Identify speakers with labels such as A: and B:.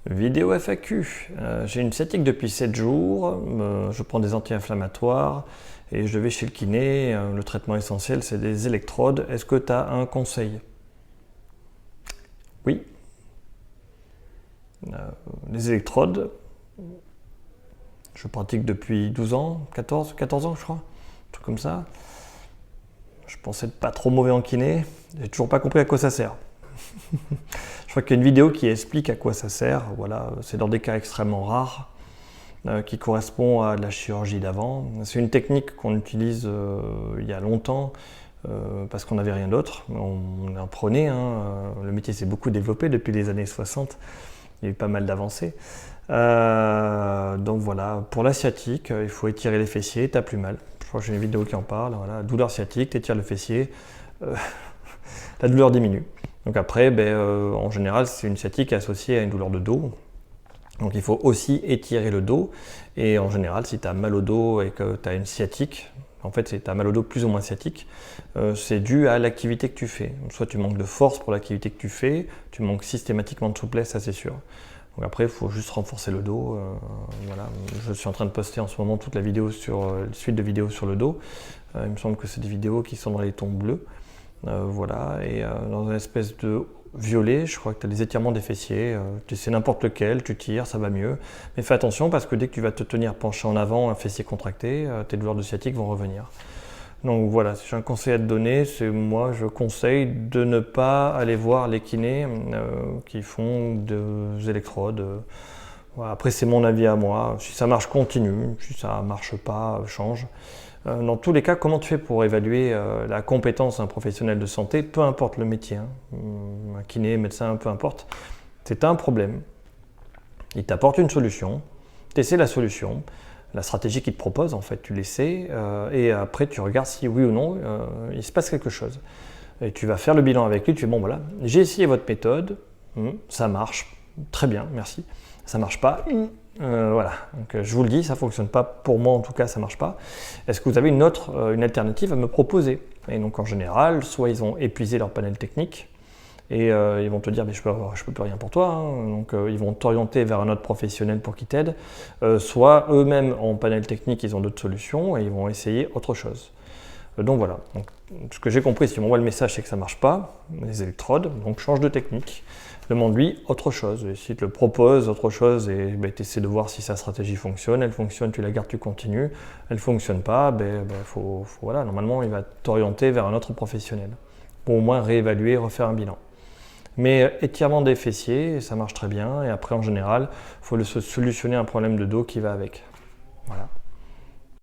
A: Vidéo FAQ. J'ai une sciatique depuis 7 jours, je prends des anti-inflammatoires et je vais chez le kiné. Le traitement essentiel, c'est des électrodes. Est-ce que tu as un conseil? Oui. Les électrodes, je pratique depuis 12 ans, 14 ans je crois, un truc comme ça. Je pensais être pas trop mauvais en kiné, j'ai toujours pas compris à quoi ça sert. Je crois qu'il y a une vidéo qui explique à quoi ça sert. Voilà, c'est dans des cas extrêmement rares, qui correspond à de la chirurgie d'avant. C'est une technique qu'on utilise il y a longtemps parce qu'on n'avait rien d'autre. On en prenait. Le métier s'est beaucoup développé depuis les années 60. Il y a eu pas mal d'avancées. Donc voilà, pour la sciatique, il faut étirer les fessiers, t'as plus mal. Je crois que j'ai une vidéo qui en parle. Voilà, douleur sciatique, t'étires le fessier, la douleur diminue. Donc après, en général, c'est une sciatique associée à une douleur de dos. Donc il faut aussi étirer le dos. Et en général, si tu as mal au dos et que tu as une sciatique, en fait, tu as mal au dos plus ou moins sciatique, c'est dû à l'activité que tu fais. Soit tu manques de force pour l'activité que tu fais, tu manques systématiquement de souplesse, ça c'est sûr. Donc après, il faut juste renforcer le dos. Voilà. Je suis en train de poster en ce moment toute la vidéo suite de vidéos sur le dos. Il me semble que c'est des vidéos qui sont dans les tons bleus. Voilà, et dans une espèce de violet, je crois que tu as des étirements des fessiers, tu sais n'importe lequel, tu tires, ça va mieux. Mais fais attention parce que dès que tu vas te tenir penché en avant, un fessier contracté, tes douleurs de sciatique vont revenir. Donc voilà, si j'ai un conseil à te donner, c'est moi je conseille de ne pas aller voir les kinés qui font des électrodes. Voilà. Après c'est mon avis à moi, si ça marche continue, si ça marche pas, change. Dans tous les cas, comment tu fais pour évaluer la compétence d'un professionnel de santé, peu importe le métier, un kiné, médecin, peu importe, c'est un problème, il t'apporte une solution, tu essaies la solution, la stratégie qu'il te propose, en fait, tu l'essaies, et après tu regardes si oui ou non, il se passe quelque chose. Et tu vas faire le bilan avec lui, tu fais bon voilà, j'ai essayé votre méthode, ça marche, très bien, merci, ça marche pas, voilà, donc je vous le dis, ça ne fonctionne pas, pour moi en tout cas ça ne marche pas. Est-ce que vous avez une alternative à me proposer? Et donc en général, soit ils ont épuisé leur panel technique et ils vont te dire mais je peux plus rien pour toi, donc ils vont t'orienter vers un autre professionnel pour qu'il t'aide, soit eux-mêmes en panel technique ils ont d'autres solutions et ils vont essayer autre chose. Donc voilà, donc, ce que j'ai compris, si tu m'envoies le message, c'est que ça ne marche pas, les électrodes, donc change de technique, demande-lui autre chose. Et s'il te le propose autre chose, et tu essaies de voir si sa stratégie fonctionne, elle fonctionne, tu la gardes, tu continues, elle ne fonctionne pas, voilà, normalement il va t'orienter vers un autre professionnel, pour au moins réévaluer, refaire un bilan. Mais étirement des fessiers, ça marche très bien, et après en général, il faut solutionner un problème de dos qui va avec. Voilà.